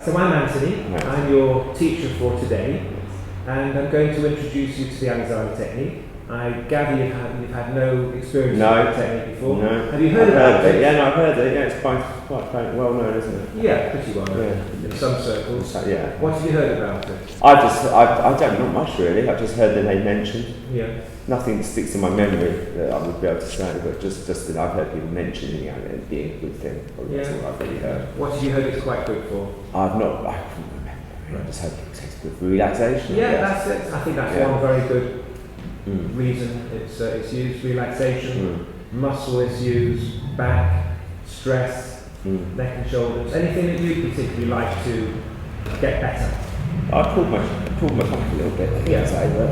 So I'm Anthony, I'm your teacher for today, and I'm going to introduce you to the anxiety technique. I gather you've had no experience with the technique before. No. Have you heard about it? Yeah, no, I've heard it. Yeah, it's quite well known, isn't it? Yeah, pretty well known in some circles. Yeah. What have you heard about it? I don't know much really. I've just heard the name mentioned. Yeah. Nothing that sticks in my memory that I would be able to say, but just that I've heard people mentioning it being a good thing. That's all I've really heard. What have you heard it's quite good for? I can't remember. I just heard it takes good for relaxation. Yeah, that's it. I think that's one very good reason it's used. Relaxation, muscle issues, back, stress, neck and shoulders. Anything that you particularly like to get better? I pulled my back a little bit, I say, but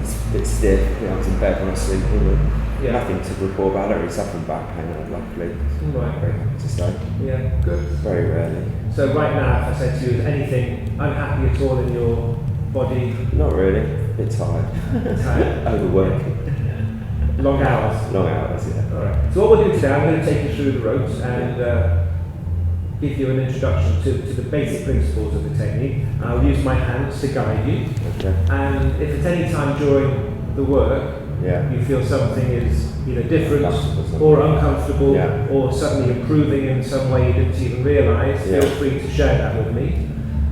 it's a bit stiff. I was in bed when I was sleeping, but nothing to report about. I don't really suffer from back pain, luckily. Right. Very happy to say. Yeah, good. Very rarely. So right now, if I said to you, is anything unhappy at all in your body? Not really. A bit tired. Tired? Overworking. Long hours? Long hours, yeah. Alright. So what we'll do today, I'm going to take you through the ropes and give you an introduction to the basic principles of the technique. I'll use my hands to guide you. Okay. And if at any time during the work you feel something is either different or uncomfortable or suddenly improving in some way you didn't even realise, feel free to share that with me.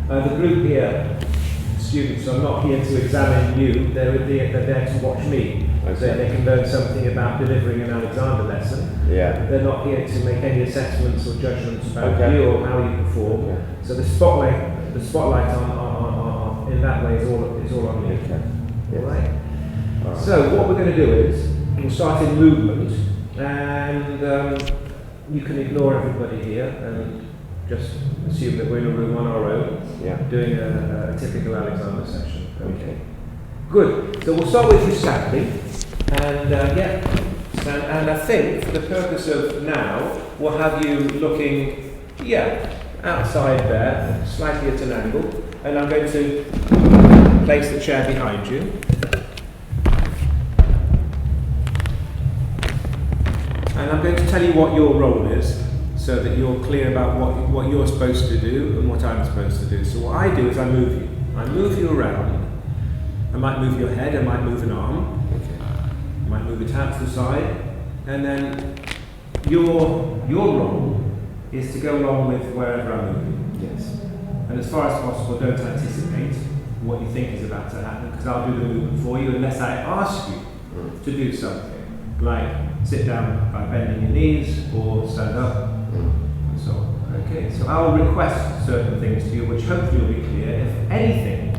The group here, students, are not here to examine you, they're there to watch me. So they can learn something about delivering an Alexander lesson. Yeah. They're not here to make any assessments or judgments about you or how you perform. Yeah. So the spotlight on in that way is all on you. Okay. Yes. All right. So what we're going to do is we'll start in movement, and you can ignore everybody here and just assume that we're in a room on our own, doing a typical Alexander session. Okay. Good. So we'll start with you standing, and stand. And I think for the purpose of now, we'll have you looking, outside there, slightly at an angle, and I'm going to place the chair behind you. And I'm going to tell you what your role is, so that you're clear about what you're supposed to do and what I'm supposed to do. So what I do is I move you. I move you around. I might move your head, I might move an arm, I might move it out to the side, and then your role is to go along with wherever I'm moving. Yes. And as far as possible, don't anticipate what you think is about to happen, because I'll do the movement for you unless I ask you to do something, like sit down by bending your knees or stand up, and so on. Okay, so I'll request certain things to you, which hopefully will be clear. If anything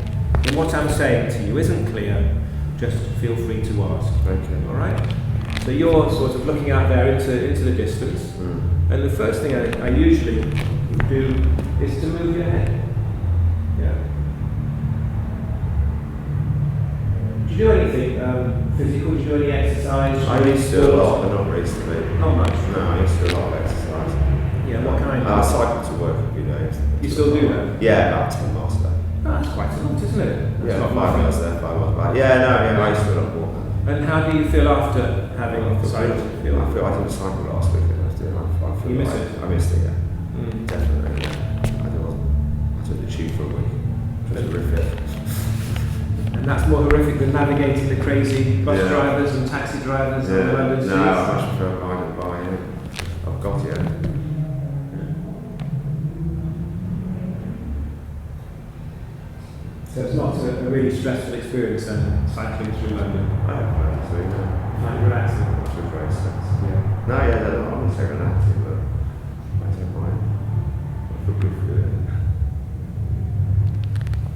in what I'm saying to you isn't clear, just feel free to ask. Okay. All right? So you're sort of looking out there into the distance, and the first thing I usually do is to move your head. Yeah. Do you do anything physical? Do you do any exercise? I used to do a lot, but not recently. Not much? No, I used to do a lot of exercise. Yeah, what kind? I cycle to work every day. You still do that? Yeah, about 10 miles a day. Oh, that's quite a lot, isn't it? That's 5 miles there, 5 miles back. I used to do a lot more. And how do you feel after having cycled? I feel like I did a cycle last week. You miss it? I missed it, yeah. Definitely, yeah. I took the tube for a week. It was horrific. And that's more horrific than navigating the crazy bus drivers and taxi drivers and the London streets? No, I much prefer riding by, I've got it. So it's not a really stressful experience then, cycling through London? I have plans to do that. Quite relaxing? It's a great sense. Yeah. No, I wouldn't say relaxing, but I don't mind. I feel good for it.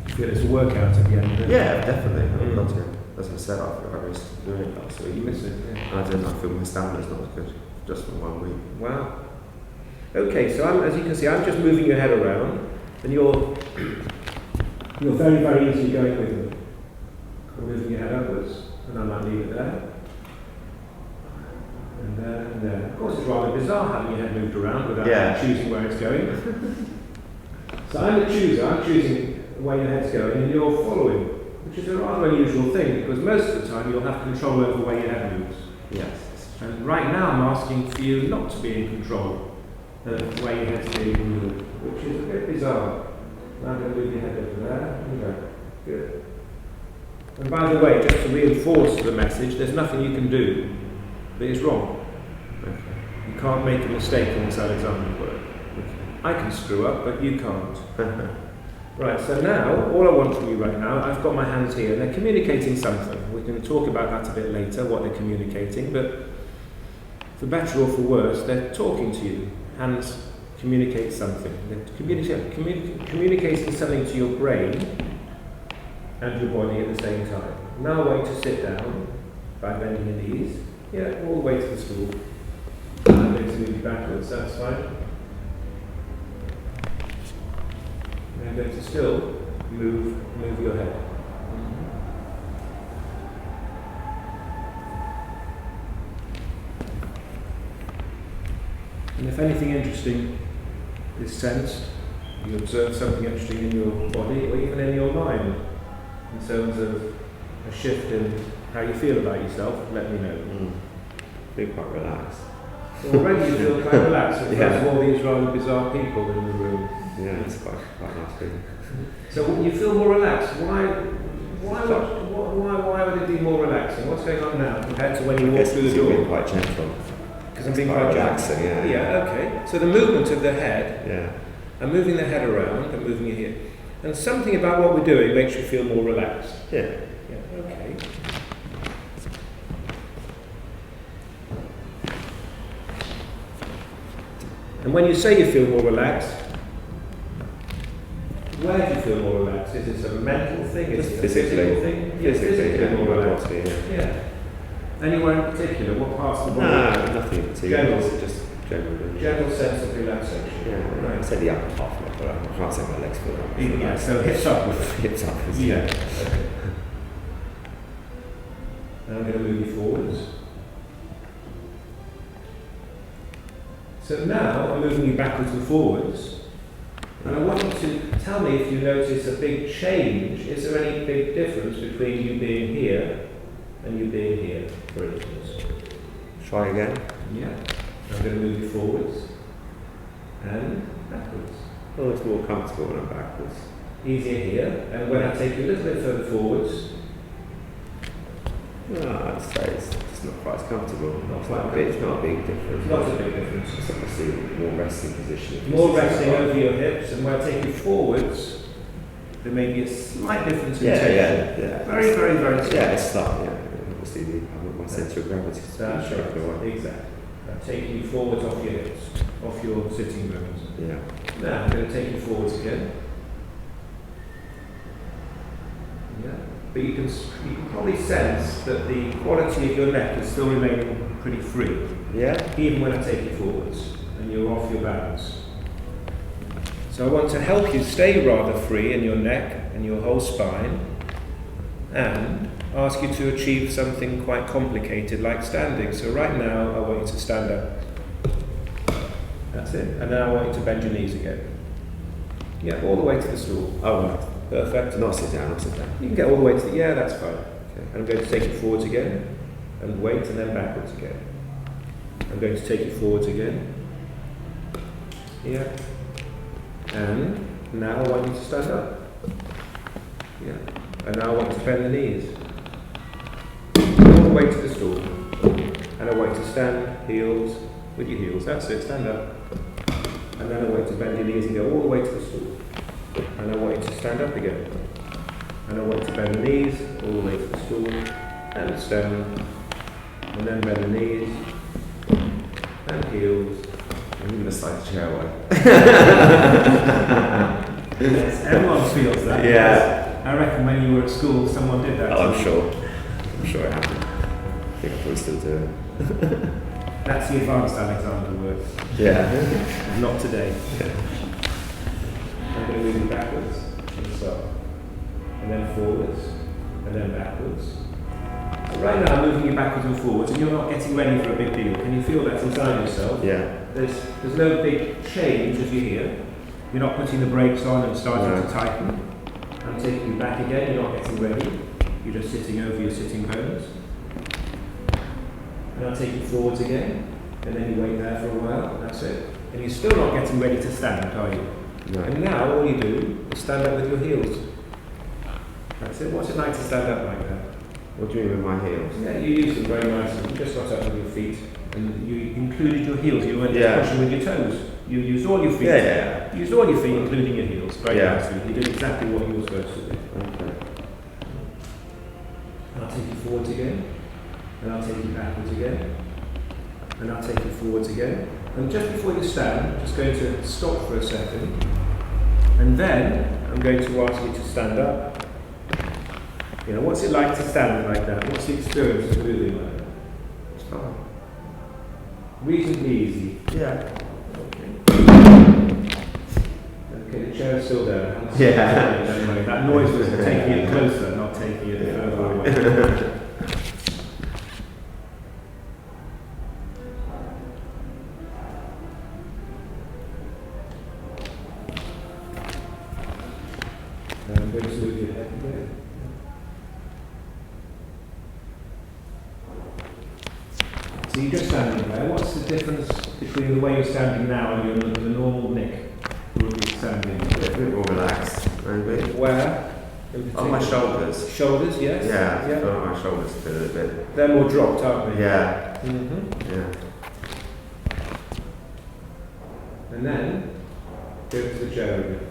You feel it's a workout at the end of it? Yeah, definitely. I've got to. As I said, I missed doing it last week. You miss it, And I feel my stamina's not as good, just for 1 week. Wow. Okay, so as you can see, I'm just moving your head around, and you're very, very easily going with me. I'm moving your head upwards, and I might leave it there. And there, and there. Of course, it's rather bizarre having your head moved around without choosing where it's going. So I'm the chooser, I'm choosing where your head's going, and you're following, which is a rather unusual thing, because most of the time you'll have control over where your head moves. Yes. And right now I'm asking for you not to be in control of where your head's being moved, which is a bit bizarre. Now I'm going to move your head over there. Okay, good. And by the way, just to reinforce the message, there's nothing you can do that is wrong. Okay. You can't make a mistake in this Alexander work. Okay. I can screw up, but you can't. Right, so now, all I want from you right now, I've got my hands here, and they're communicating something. We're going to talk about that a bit later, what they're communicating, but for better or for worse, they're talking to you. Hands communicate something. They're communicating something to your brain and your body at the same time. Now I want you to sit down by bending your knees. Yeah, all the way to the stool. I'm going to move you backwards, that's fine. And I'm going to still move your head. And if anything interesting is sensed, you observe something interesting in your body or even in your mind, in terms of a shift in how you feel about yourself, let me know. Feel quite relaxed. Already you feel quite relaxed in front of all these rather bizarre people in the room. Yeah, it's quite nice feeling. So you feel more relaxed. Why would it be more relaxing? What's going on now compared to when you walk through the door? You're being quite gentle. Because I'm being quite relaxing, yeah. Yeah, okay. So the movement of the head, I'm moving the head around, I'm moving it here. And something about what we're doing makes you feel more relaxed. Yeah, okay. And when you say you feel more relaxed, where do you feel more relaxed? Is this a mental thing? Is it a physical thing? Physically more relaxed. Yeah. Anywhere in particular? What parts of the body? No, nothing in particular. General. Just general. General sense of relaxation. Yeah, right. I said the upper half of it, I can't say my legs feel up. Yeah, so hips upwards. Hips upwards. Yeah. Okay. Now I'm going to move you forwards. So now I'm moving you backwards and forwards. And I want you to tell me if you notice a big change. Is there any big difference between you being here and you being here, for instance? Try again. Yeah. I'm going to move you forwards and backwards. Oh, it's more comfortable when I'm backwards. Easier here. And when I take you a little bit further forwards. No, I'd say it's just not quite as comfortable. It's not a big difference. Not a big difference. It's obviously a more resting position. More resting over your hips, and when I take you forwards, there may be a slight difference in tension. Yeah. Very slight. Yeah, it's slight, yeah. Obviously, my centre of gravity is That's shaken away. right. Exactly. I'm taking you forwards off your hips, off your sitting bones. Yeah. Now I'm going to take you forwards again. Yeah. But you can probably sense that the quality of your neck is still remaining pretty free. Yeah. Even when I take you forwards and you're off your balance. So I want to help you stay rather free in your neck and your whole spine, and ask you to achieve something quite complicated like standing. So right now I want you to stand up. That's it. And now I want you to bend your knees again. Yeah, all the way to the stool. Oh, right. Perfect. Not sit down, You can get all the way to the, yeah, that's fine. Okay. I'm going to take you forwards again, and wait, and then backwards again. I'm going to take you forwards again. Yeah. And now I want you to stand up. Yeah. And now I want you to bend the knees. All the way to the stool. And I want you to stand heels with your heels. That's it, stand up. And then I want you to bend your knees and go all the way to the stool. And I want you to stand up again. And I want you to bend the knees all the way to the stool. And stand. And then bend the knees. And heels. I'm going to slide the chair away. Yes, everyone feels that. Yeah. I reckon when you were at school, someone did that. Oh, I'm sure it happened. I think I probably still do it. That's the advanced Alexander work. Yeah. Not today. Yeah. I'm going to move you backwards and stop. And then forwards. And then backwards. So right now I'm moving you backwards and forwards, and you're not getting ready for a big deal. Can you feel that inside yourself? Yeah. There's no big change as you're here. You're not putting the brakes on and starting to tighten. I'm taking you back again, you're not getting ready. You're just sitting over your sitting bones. And I'll take you forwards again, and then you wait there for a while, and that's it. And you're still not getting ready to stand, are you? No. And now all you do is stand up with your heels. That's it. What's it like to stand up like that? What do you mean with my heels? Yeah, you use them very nicely. You just got up with your feet and you included your heels. You weren't just pushing with your toes. You used all your feet. Yeah. You used all your feet, including your heels. Very Yeah. nicely. You did exactly what you were supposed to do. Okay. And I'll take you forwards again. And I'll take you backwards again. And I'll take you forwards again. And just before you stand, I'm just going to stop for a second. And then I'm going to ask you to stand up. You know, what's it like to stand like that? What's the experience of moving like that? It's fine. Reasonably easy. Yeah. Okay, the chair's still there. Yeah. That noise was taking it closer, not taking it further away. I'm going to move your head again. So you're just standing there. What's the difference between the way you're standing now and the normal Nick who would be standing? A bit more relaxed, maybe. Where? On my shoulders. Shoulders, yes. Yeah, I feel like my shoulders feel a little bit. They're more dropped, aren't they? Yeah. Mm-hmm. Yeah. And then go to the chair again.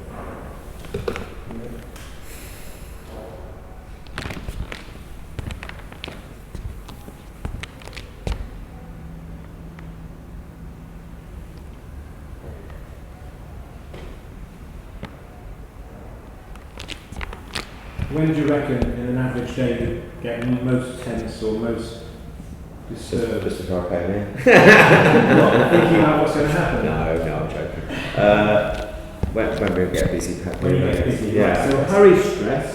When do you reckon in an average day you get most tense or most disturbed? Just before I came in. Thinking about what's going to happen? No, I'm joking. When we get busy. When you get busy, yeah. Right. So hurry stress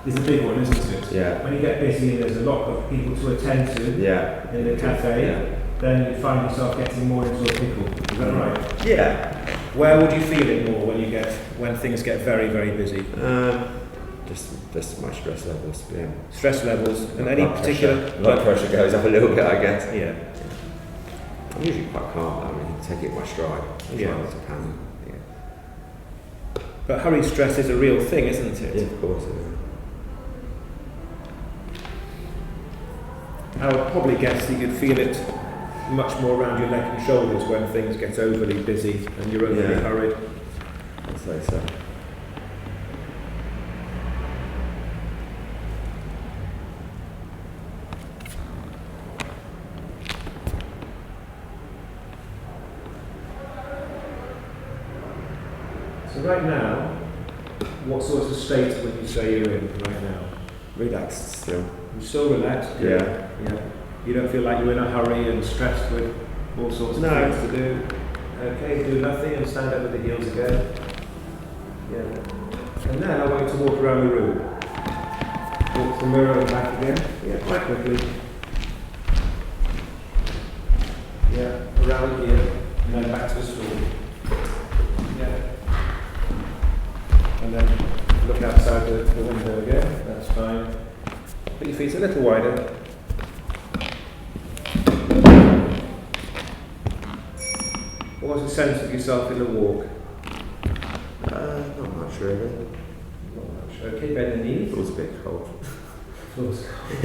is a big one, isn't it? Yeah. When you get busy and there's a lot of people to attend to Yeah. in the cafe, then you find yourself getting more into a pickle. Is that right? Yeah. Where would you feel it more when things get very, very busy? Just my stress levels. Yeah. Stress levels and any particular blood pressure goes up a little bit, I guess. Yeah. I'm usually quite calm though. I mean, take it in my stride. Yeah. As I can. Yeah. But hurry stress is a real thing, isn't it? Yeah, of course. Yeah. I would probably guess that you'd feel it much more around your neck and shoulders when things get overly busy and you're overly hurried. I'd say so. So right now, what sort of state would you say you're in right now? Relaxed still. You're still relaxed? Yeah. Yeah. You don't feel like you're in a hurry and stressed with all sorts of things to do? Okay, do nothing and stand up with the heels again. Yeah. And then I want you to walk around the room. Walk to the mirror and back again. Yeah, quite quickly. Yeah, around here. And then back to the stool. Yeah. And then look outside the window again. That's fine. Put your feet a little wider. What was the sense of yourself in the walk? Not much really. Not much. Okay, bend the knees. It was a bit cold. Floor's cold.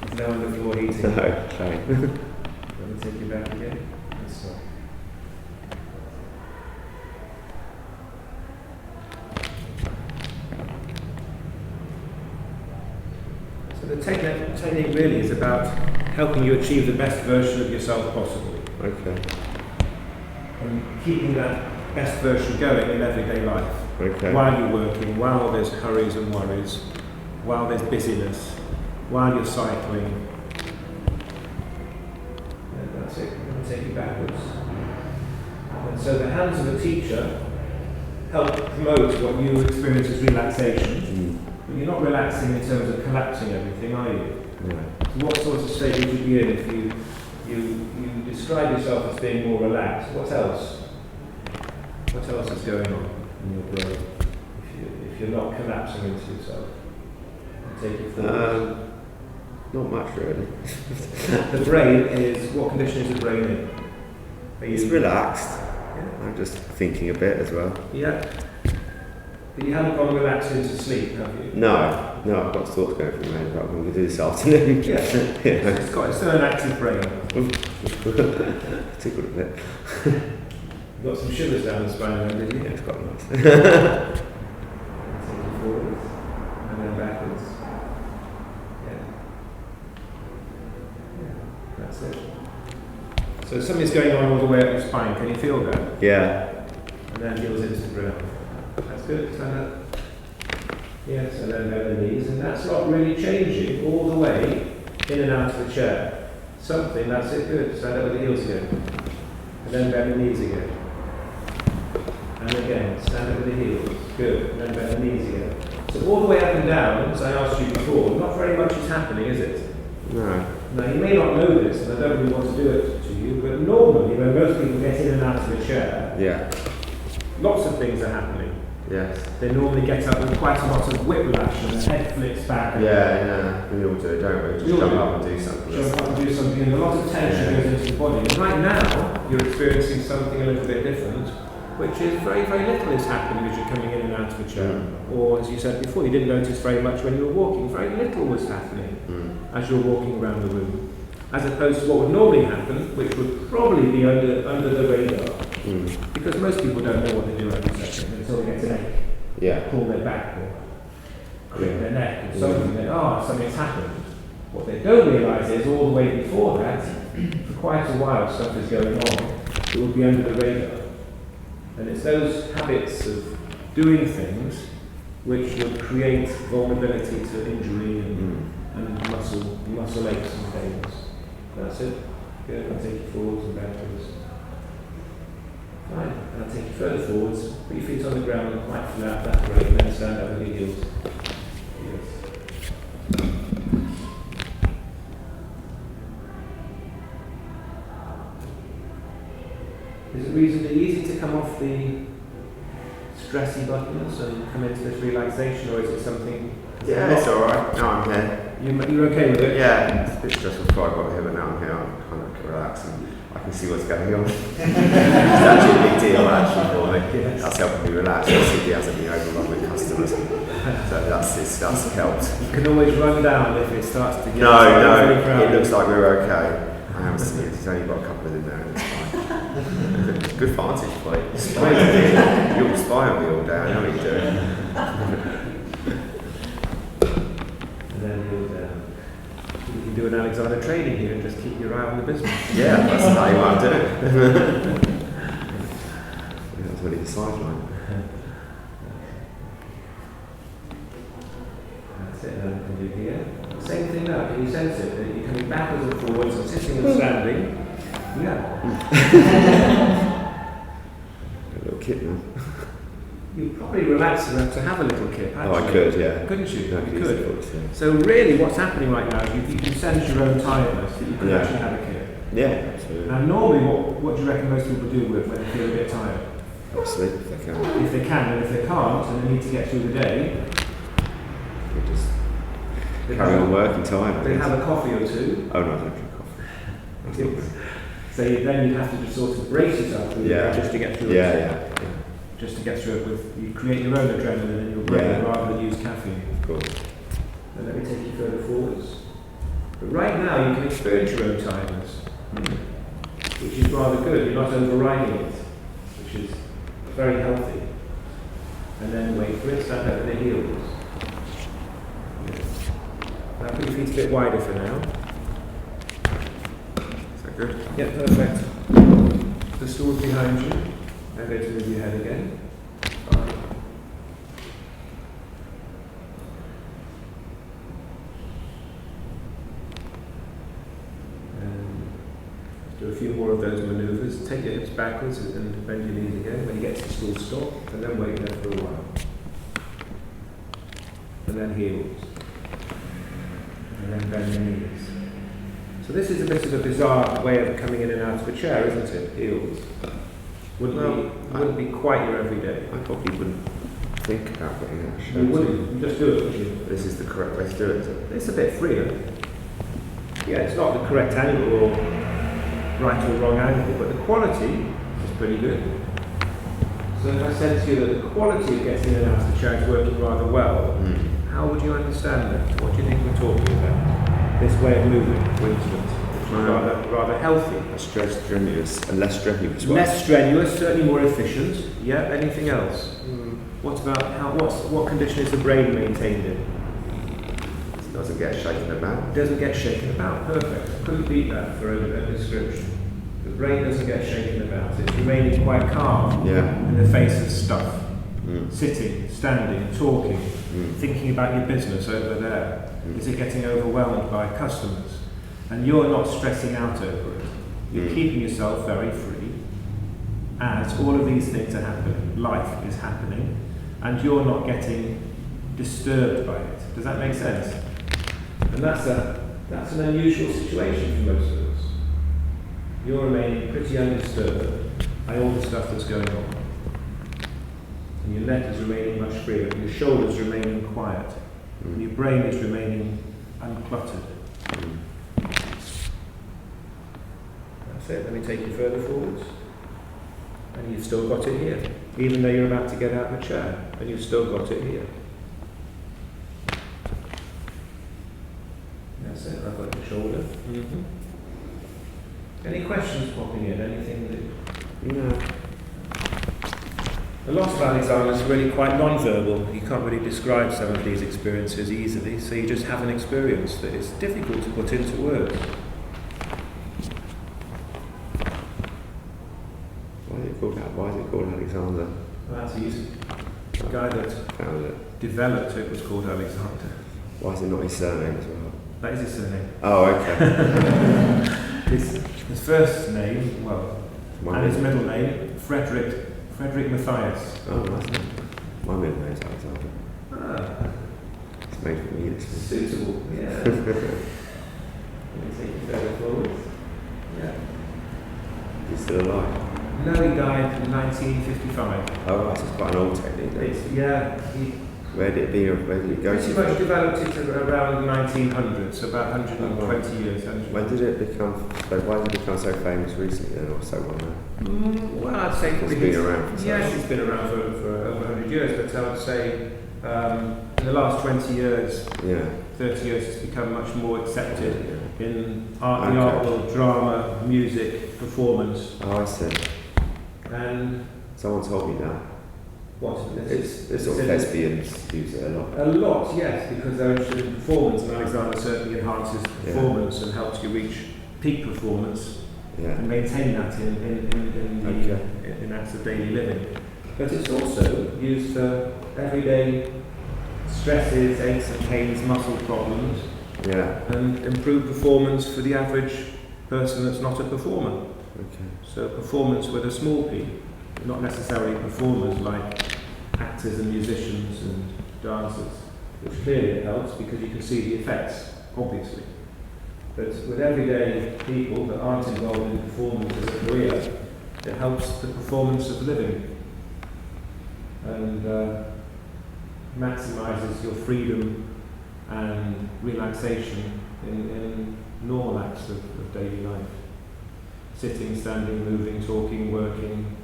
There's no underfloor heating. No, okay. Let me take you back again. That's all. So the technique really is about helping you achieve the best version of yourself possible. Okay. And keeping that best version going in everyday life. Okay. While you're working, while there's hurries and worries, while there's busyness, while you're cycling. And that's it. I'm going to take you backwards. And so the hands of the teacher help promote what you experience as relaxation. But you're not relaxing in terms of collapsing everything, are you? No. So what sort of state would you be in if you describe yourself as being more relaxed? What else? What else is going on in your brain if you're not collapsing into yourself? Take it forward. Not much really. The brain is, what condition is the brain in? It's relaxed. I'm just thinking a bit as well. Yeah. But you haven't gone relaxing to sleep, have you? No, I've got thoughts going through my head about what I'm going to do this afternoon. Yeah. It's still an active brain. Tickled a bit. You got some shivers down the spine, did you? Yeah, it's quite nice. Take it forwards and then backwards. Yeah, that's it. So something's going on all the way up your spine. Can you feel that? Yeah. And then heels into the ground. That's good. Stand up. Yes, and then bend the knees, and that's not really changing all the way in and out of the chair. Something, that's it. Good. Stand up with the heels again, and then bend the knees again. And again, stand up with the heels. Good. And then bend the knees again. So all the way up and down, as I asked you before, not very much is happening, is it? No. Now, you may not know this, and I don't really want to do it to you, but normally when most people get in and out of the chair, Yeah. lots of things are happening. Yes. They normally get up with quite a lot of whiplash and the head flips back. Yeah. We all do it, don't we? Just jump up and do something. Jump up and do something, and a lot of tension goes into the body. And right now, you're experiencing something a little bit different, which is very, very little is happening as you're coming in and out of the chair. Or, as you said before, you didn't notice very much when you were walking. Very little was happening as you're walking around the room. As opposed to what would normally happen, which would probably be under the radar. Because most people don't know what they do every second until they get an ache. Yeah. Pull their back or crick their neck or something. Then, something's happened. What they don't realise is all the way before that, for quite a while, stuff is going on. It will be under the radar. And it's those habits of doing things which would create vulnerability to injury and muscle aches and pains. That's it. Good. I'll take you forwards and backwards. Fine. And I'll take you further forwards. Put your feet on the ground and quite flat. That's great. And then stand up with your heels. Yes. Is it reasonably easy to come off the stressy buttons and come into this relaxation, or is it something? Yeah, it's alright. No, I'm here. You're okay with it? Yeah, it's a bit stressful before I got here, but now I'm here. I'm kind of relaxing. I can see what's going on. It's actually a big deal, actually, for me. Yes. That's helping me relax. The city hasn't been overrun with customers. So that's helped. You can always run down if it starts to get No, crowded. it looks like we're okay. I haven't seen it. He's only got a couple of them there, and it's fine. Good vantage point. You'll spy on me all day, I know what you're doing. And then you can do an Alexander training here and just keep your eye on the business. Yeah, that's exactly what I'm doing. That's really the sideline. That's it, and can do here. Same thing now, can you sense it? That you're coming backwards and forwards and sitting and standing. Yeah. A little kit now. You'd probably relax enough to have a little kip, actually. Oh, I could, yeah. Couldn't you? I You could use the could. books, yeah. So really what's happening right now is you can sense your own tiredness, that you could actually have a kip. Yeah, absolutely. Now normally what do you reckon most people do when they feel a bit tired? Sleep if they can. If they can, and if they can't, and they need to get through the day, They just they carry have- on working time. they have a coffee or two. Oh no, I don't drink coffee. That's not good. So then you have to just sort of brace yourself through the day just to get through it. Yeah. Just to get through it you create your own adrenaline in your brain rather than use caffeine. Of course. And let me take you further forwards. But right now you can experience your own tiredness, which is rather good. You're not overriding it, which is very healthy. And then wait for it, stand up with the heels. Yes. Now put your feet a bit wider for now. Is that good? Yeah, perfect. The stool's behind you. Now go to move your head again. Fine. And do a few more of those manoeuvres. Take your hips backwards and bend your knees again. When you get to the stool, stop, and then wait there for a while. And then heels. And then bend your knees. So this is a bit of a bizarre way of coming in and out of a chair, isn't it? Heels. Wouldn't be quite your everyday. I probably wouldn't think about getting out of You shape. wouldn't. You just do it, wouldn't you? This is the correct way to do it, is it? It's a bit freer. Yeah, it's not the correct angle or right or wrong angle, but the quality is pretty good. So if I said to you that the quality of getting in and out of the chair is working rather well, how would you understand that? What do you think we're talking about? This way of moving, for instance, which is rather healthy. Less strenuous and less strenuous. Less strenuous, certainly more efficient. Yeah. Anything else? What about what condition is the brain maintained in? It doesn't get shaken about. It doesn't get shaken about. Perfect. Couldn't beat that for a description. The brain doesn't get shaken about. It's remaining quite calm in the face of stuff. Sitting, standing, talking, thinking about your business over there. Is it getting overwhelmed by customers? And you're not stressing out over it. You're keeping yourself very free as all of these things are happening. Life is happening and you're not getting disturbed by it. Does that make sense? And that's an unusual situation for most of us. You're remaining pretty undisturbed by all the stuff that's going on. And your neck is remaining much freer, your shoulders remaining quiet, and your brain is remaining uncluttered. That's it. Let me take you further forwards. And you've still got it here, even though you're about to get out of the chair, and you've still got it here. That's it. I've got your shoulder. Any questions popping in? Anything that... No. A lot of Alexander is really quite non-verbal. You can't really describe some of these experiences easily, so you just have an experience that is difficult to put into words. Why is it called Alexander? Well, that's easy. The guy that found it, developed it, was called Alexander. Why is it not his surname as well? That is his surname. Oh, okay. His first name, his middle name, Frederick Matthias. Oh, nice name. My middle name is Alexander. Ah. It's made for me, it's suitable, yeah. Let me take you further forward. Yeah. He's still alive? No, he died in 1955. Oh, right, so it's quite an old technique. Where did it go pretty to? much developed it around 1900, so about 120 years. When did it become, why did it become so famous recently then, or so well known? Well, I'd say it's been around for yes, it's been around for over 100 years, but I would say in the last 20 years, 30 years, it's become much more accepted in the art world, drama, music, performance. Oh, I see. And someone told me that. What? It's sort of lesbians use it a lot. A lot, yes, because they're interested in performance, and Alexander certainly enhances performance and helps you reach peak performance and maintain that in acts of daily living. But it's also used for everyday stresses, aches and pains, muscle problems, and improve performance for the average person that's not a performer. So performance with a small p, not necessarily performers like actors and musicians and dancers, which clearly it helps because you can see the effects, obviously. But with everyday people that aren't involved in performance as a career, it helps the performance of living and maximises your freedom and relaxation in normal acts of daily life. Sitting, standing, moving, talking, working,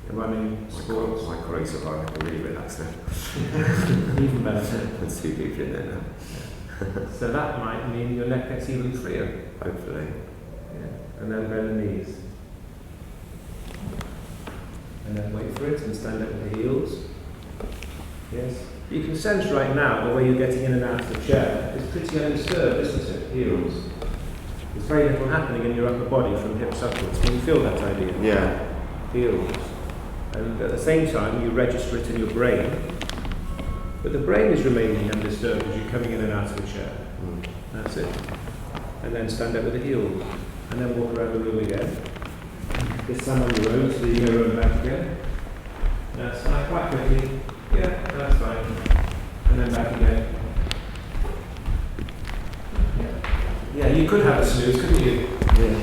running, sports. My colleagues are like, I can really relax now. Even better. There's two people in there now. So that might mean your neck gets even freer. Hopefully. Yeah. And then bend the knees. And then wait for it and stand up with the heels. Yes. You can sense right now the way you're getting in and out of the chair is pretty undisturbed, isn't it? Heels. There's very little happening in your upper body from hips upwards. Can you feel that idea? Yeah. Heels. And at the same time, you register it in your brain. But the brain is remaining undisturbed as you're coming in and out of the chair. That's it. And then stand up with the heels. And then walk around the room again. This time on your own, so you go around back again. That's fine, quite quickly. Yeah, that's fine. And then back again. Yeah, you could have a snooze, couldn't you? Yeah.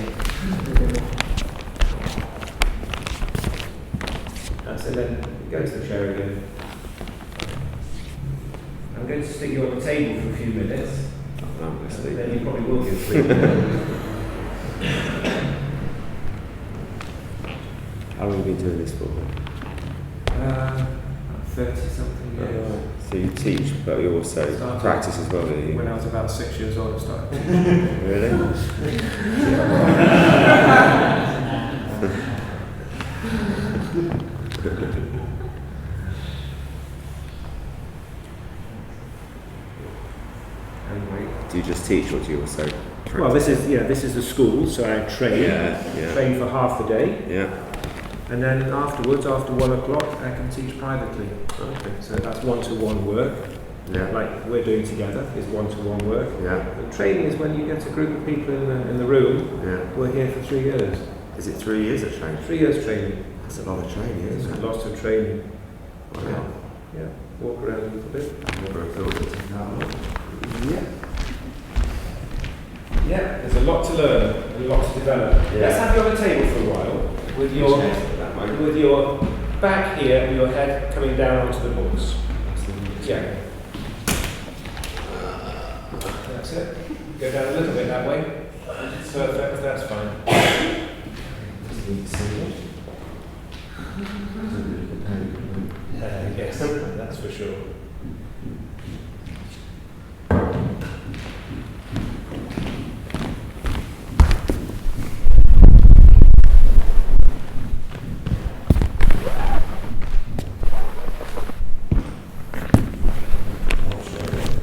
That's it, then go to the chair again. I'm going to stick you on the table for a few minutes. I'm going to sleep. Then you probably will get asleep. How long have you been doing this for? About 30 something years. So you teach, but you also practice as well, do you? When I was about 6 years old, I started. Really? Do you just teach, or do you also train? Well, this is the school, so I train. Train for half the day. Yeah. And then afterwards, after 1 o'clock, I can teach privately. Okay. So that's one-to-one work. Yeah. Like we're doing together is one-to-one work. Yeah. But training is when you get a group of people in the room. Yeah. We're here for 3 years. Is it 3 years of training? 3 years training. That's a lot of training, isn't it? Lots of training. Wow. Yeah. Walk around a little bit. Never thought it took that long. Yeah. Yeah, there's a lot to learn, and a lot to develop. Yeah. Let's have you on the table for a while with your back here and your head coming down onto the books. Yeah. That's it. Go down a little bit that way. Perfect, that's fine. Yes, that's for sure.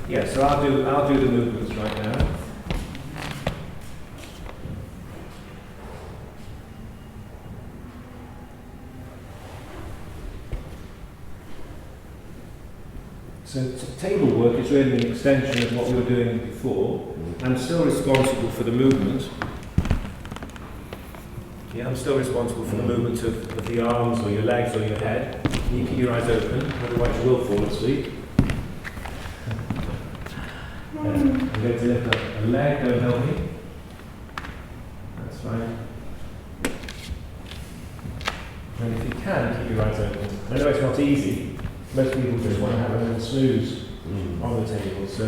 Yeah, so I'll do the movements right now. So table work is really an extension of what we were doing before. I'm still responsible for the movement. Yeah, I'm still responsible for the movement of the arms or your legs or your head. You keep your eyes open, otherwise you will fall asleep. I'm going to lift up a leg, don't help me. That's fine. And if you can, keep your eyes open. I know it's not easy. Most people just want to have a little snooze on the table. So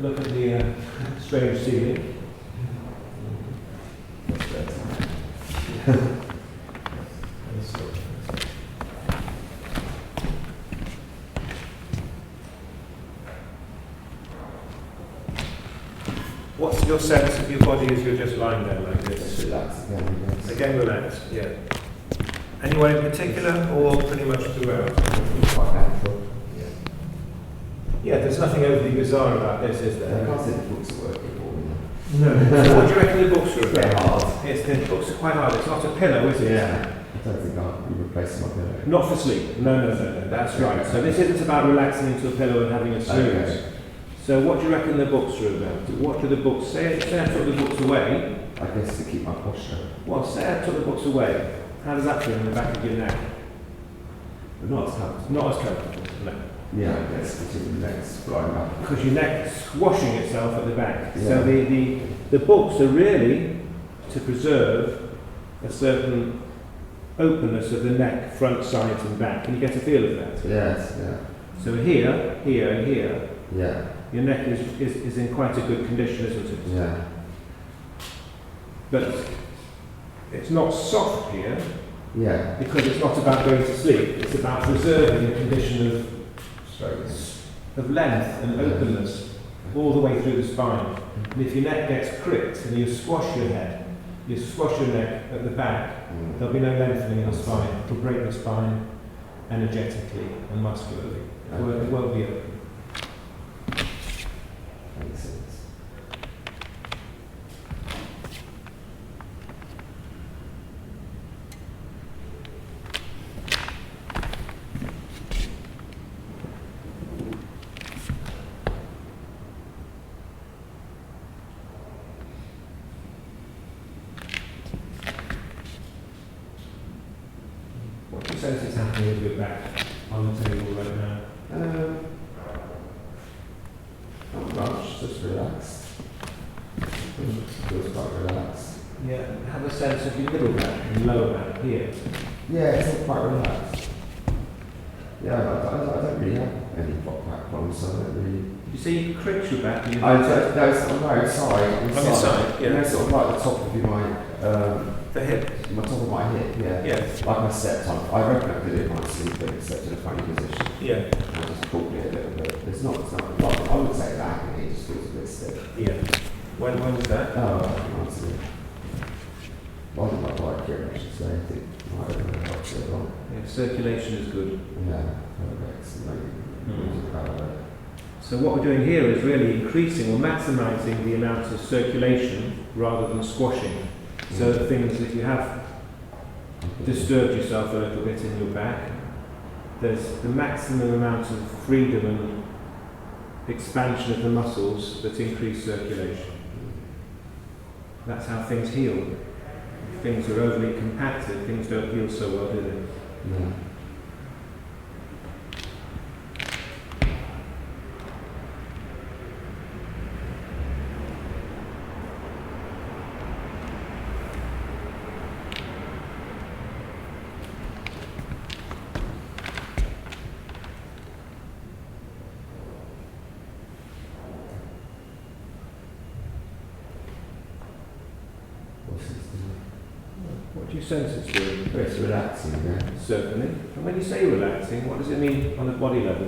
look at the strange ceiling. What's your sense of your body as you're just lying there like this? Relax again. Yes. Again, relax, yeah. Anyone in particular, or pretty much throughout? Quite natural. Yeah, there's nothing overly bizarre about this, is I there? can't say the books are working for me. No. So what do you reckon the books are about? They're hard. The books are quite hard. It's not a pillow, is it? Yeah. I don't think I'll be replacing my pillow. Not for sleep. No. That's right. So this isn't about relaxing into a pillow and having a snooze. Okay. So what do you reckon the books are about? What do the books say? Say I took the books away. I guess to keep my posture. Well, say I took the books away. How does that feel in the back of your neck? But not as comfortable. Not as comfortable. No. Yeah, I guess because your neck's flying up. Because your neck's squashing itself at the back. Yeah. So the books are really to preserve a certain openness of the neck, front, sides and back. Can you get a feel of that? Yes, yeah. So here, and here, Yeah. your neck is in quite a good condition, isn't it? Yeah. But it's not soft here Yeah. because it's not about going to sleep. It's about preserving a condition of length and openness all the way through the spine. And if your neck gets cricked and you squash your head, you squash your neck at the back, there'll be no lengthening in the spine. It'll break the spine energetically and muscularly. It won't be open. Makes sense. What do you sense is happening with your back on the table right now? Not much, just relaxed. Feels quite relaxed. Yeah, have a sense of your middle back and lower back here. Yeah, it's all quite relaxed. Yeah, I don't don't really have any back problems, so I don't really. You see, you crick your back. No, side. On your side, yeah. You know, sort of like the top of my, The hip. my top of my hip, yeah. Yeah. Like I stepped on. I reckon I did it when I was sleeping, except in a funny position. Yeah. I just pulled it a little bit. It's not like, I would say that, and it just feels a bit stiff. Yeah. When was that? Oh, honestly. I didn't like right here, I should say. I think I don't know how to say it wrong. Yeah, circulation is good. Yeah, perfect. So what we're doing here is really increasing or maximising the amount of circulation rather than squashing. So the things that you have disturbed yourself a little bit in your back, there's the maximum amount of freedom and expansion of the muscles that increase circulation. That's how things heal. If things are overly compacted, things don't heal so well, do they? No. What do you sense it's doing? It's relaxing, yeah. Certainly. And when you say relaxing, what does it mean on a body level?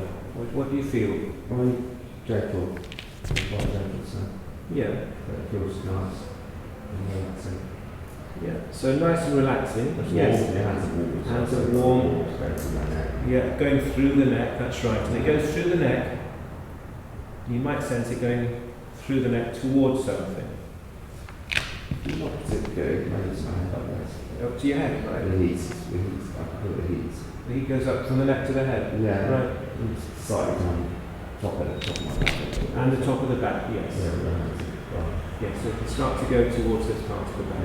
What do you feel? I'm gentle. Quite gentle, so Yeah. it feels nice and relaxing. Yeah. So nice and relaxing. It's Yes. warm, yeah, hands are warm. Hands are warm. It's going through my neck. Yeah, going through the neck, that's right. And it goes through the neck. You might sense it going through the neck towards something. Not particularly good, maybe it's my head up there. Up to your head, right? The heat, I can feel the heat. The heat goes up from the neck to the head. Yeah. Right. It's slightly down top of the top of my back. And the top of the back, yes. Yeah, right. Yes, so it can start to go towards this part of the back.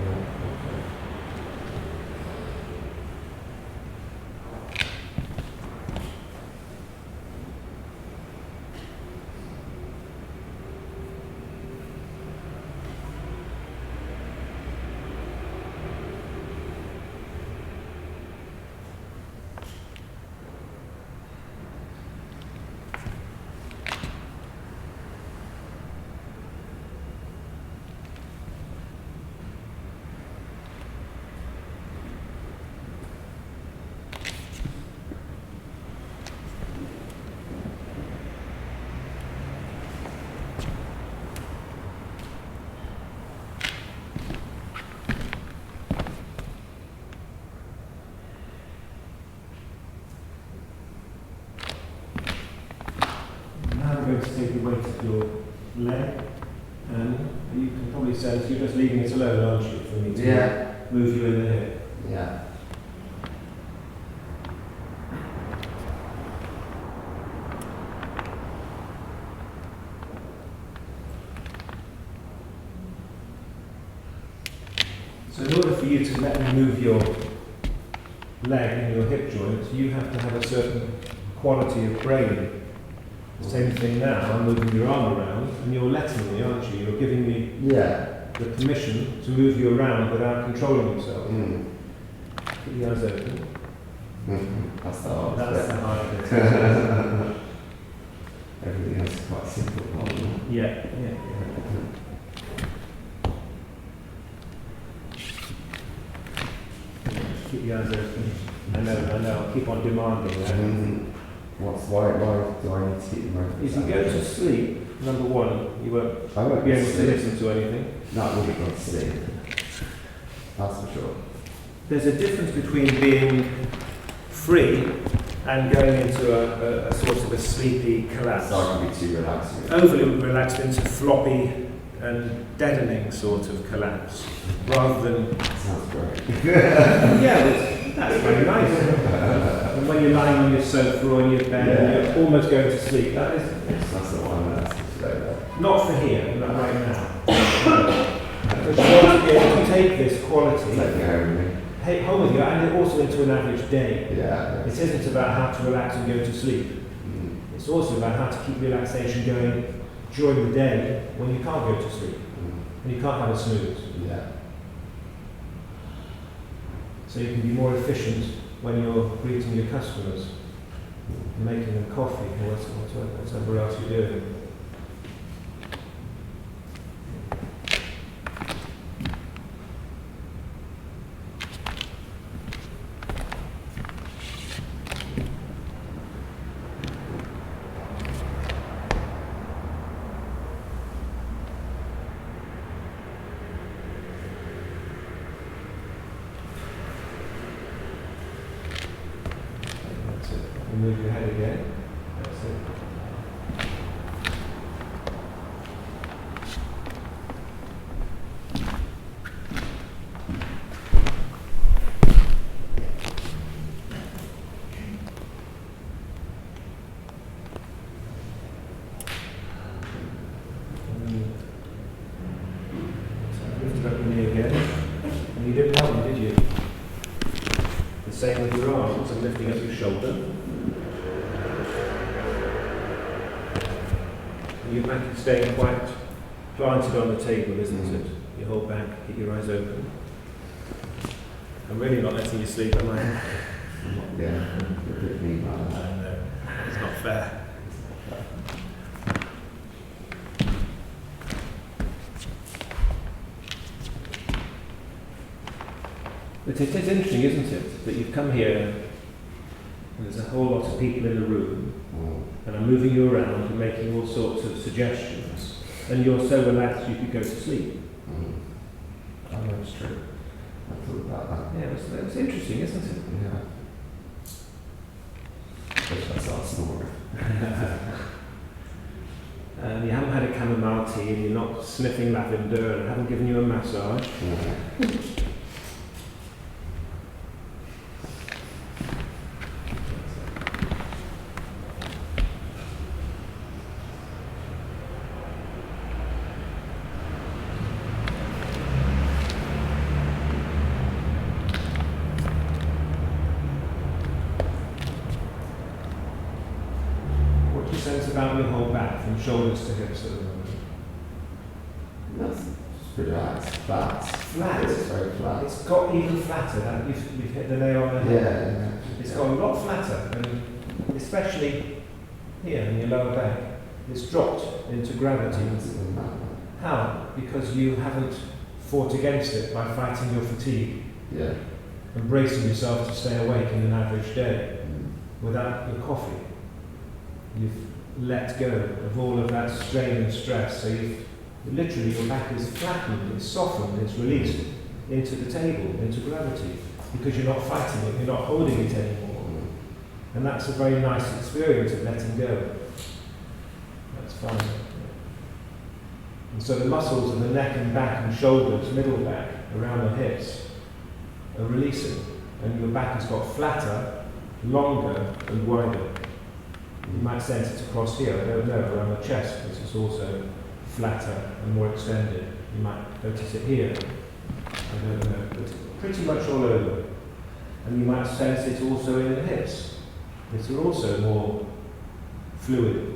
Now I'm going to take the weight of your leg, and you can probably sense you're just leaving it alone, aren't you, for me to move you in the hip. Yeah. So in order for you to let me move your leg and your hip joint, you have to have a certain quality of brain. The same thing now, I'm moving your arm around, and you're letting me, aren't you? You're giving me the permission to move you around without controlling yourself. Keep your eyes open. That's the hard That's bit. the hard bit. Everything else is quite simple. Yeah. Keep your eyes open. I know, I'll keep on demanding that. Why do I need to keep them open? If you go to sleep, number one, you won't I won't be able to sleep. listen to anything. No, I wouldn't go to sleep. That's for sure. There's a difference between being free and going into a sort of a sleepy collapse. So I can be too relaxing. Overly relaxed into floppy and deadening sort of collapse, rather than Sounds great. that's very nice. And when you're lying on your sofa or on your bed and you're almost going to sleep, that's the one I'm asking today. not for here, not right now. But you want to be able to take this quality, Take it home with me. take home with you, and also into an average day. Yeah. It isn't about how to relax and go to sleep. It's also about how to keep relaxation going during the day when you can't go to sleep and you can't have a snooze. Yeah. So you can be more efficient when you're greeting your customers. making them coffee or whatever else you're doing. Move your head again. That's it. Lift up your knee again. And you didn't help me, did you? The same with your arms and lifting up your shoulder. You're back staying quite planted on the table, isn't it? You hold back, keep your eyes open. I'm really not letting you sleep, am I? Yeah, No, it's not fair. But it is interesting, isn't it, that you've come here and there's a whole lot of people in the room. And I'm moving you around and making all sorts of suggestions, and you're so relaxed you could go to sleep. I know it's true. I thought about that. Yeah, it's interesting, isn't it? Yeah. But that's our story. You haven't had a chamomile tea, and you're not sniffing lavender, and I haven't given you a massage. Sense about your whole back, from shoulders to hips at the moment. That's pretty relaxed. Flat. Flat. It's very flat. It's got even flatter. That you've hit the nail on the head. Yeah. It's got a lot flatter, and especially here in your lower back. It's dropped into gravity. How? Because you haven't fought against it by fighting your fatigue. Yeah. And bracing yourself to stay awake in an average day without your coffee. You've let go of all of that strain and stress, so you've literally, your back is flattened, it's softened, it's released into the table, into gravity, because you're not fighting it, you're not holding it anymore. And that's a very nice experience of letting go. That's fine. And so the muscles of the neck and back and shoulders, middle back, around the hips, are releasing, and your back has got flatter, longer and wider. You might sense it across here, I don't know, around the chest, which is also flatter and more extended. You might notice it here, I don't know, but pretty much all over. And you might sense it also in the hips, which are also more fluid.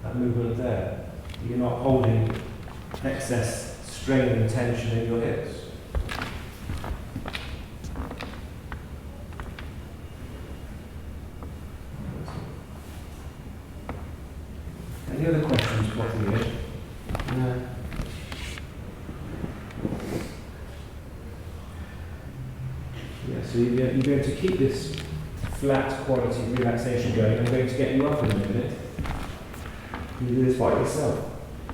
That movement there. You're not holding excess strain and tension in your hips. Any other questions popping in? No. Yeah, so you're going to keep this flat quality of relaxation going. I'm going to get you up in a minute. You do this by yourself.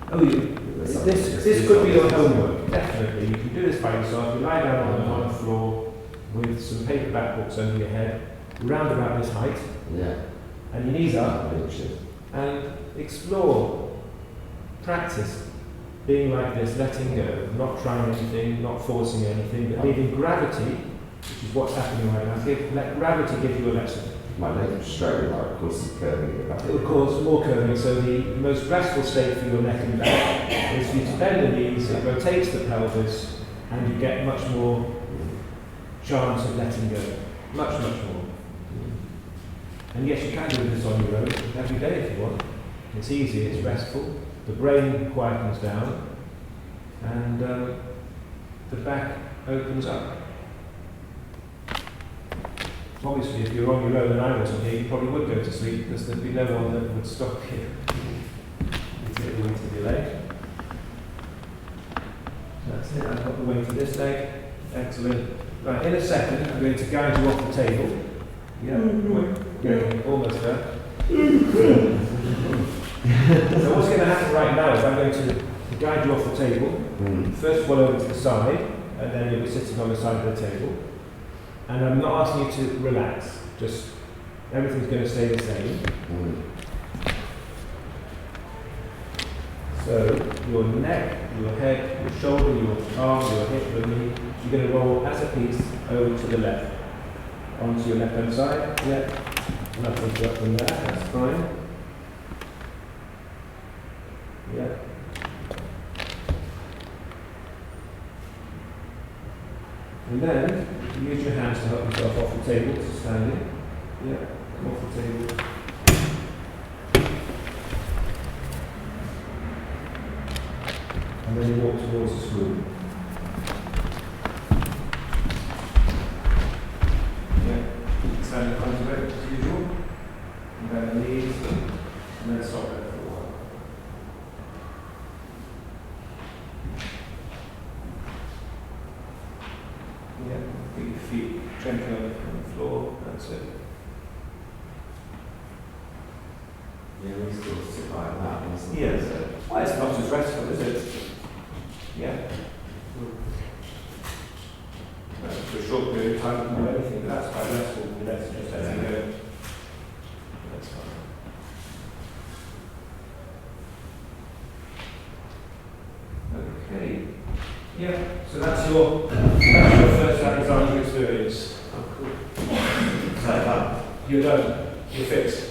Oh, this could be your homework, definitely. You can do this by yourself. You lie down on the floor with some paperback books under your head, round about this height, and your knees up, and explore, practice being like this, letting go, not trying anything, not forcing anything, but leaving gravity, which is what's happening right now. Let gravity give you a lesson. My leg straight will cause some curving. It will cause more curving, so the most restful state for your neck and back is for you to bend the knees, it rotates the pelvis, and you get much more chance of letting go. Much more. And yes, you can do this on your own, every day if you want. It's easy, it's restful, the brain quietens down, and the back opens up. Obviously, if you're on your own and I wasn't here, you probably would go to sleep because there'd be no one that would stop you. It's a weight to the leg. That's it, I've got the weight to this leg. Excellent. Right, in a second, I'm going to guide you off the table. Yeah, almost there. So what's going to happen right now is I'm going to guide you off the table. First of all over to the side, and then you'll be sitting on the side of the table. And I'm not asking you to relax, just everything's going to stay the same. So your neck, your head, your shoulder, your arm, your hip, your knee, you're going to roll as a piece over to the left. Onto your left hand side, nothing to up from there, that's fine. And then use your hands to help yourself off the table, to standing. Come off the table. And then you walk towards the screen. Stand in front of it as usual. And bend the knees and then stop it for a while. Put your feet gently on the floor, that's it. Yeah, we still sit like that. Yes. Well, it's not as restful, is it? Yeah. For a short period of time, you can do anything, but that's quite restful. Let's just let it go. That's fine. Okay. Yeah. So that's your first anxiety experience. Oh, cool. You're done. You're fixed.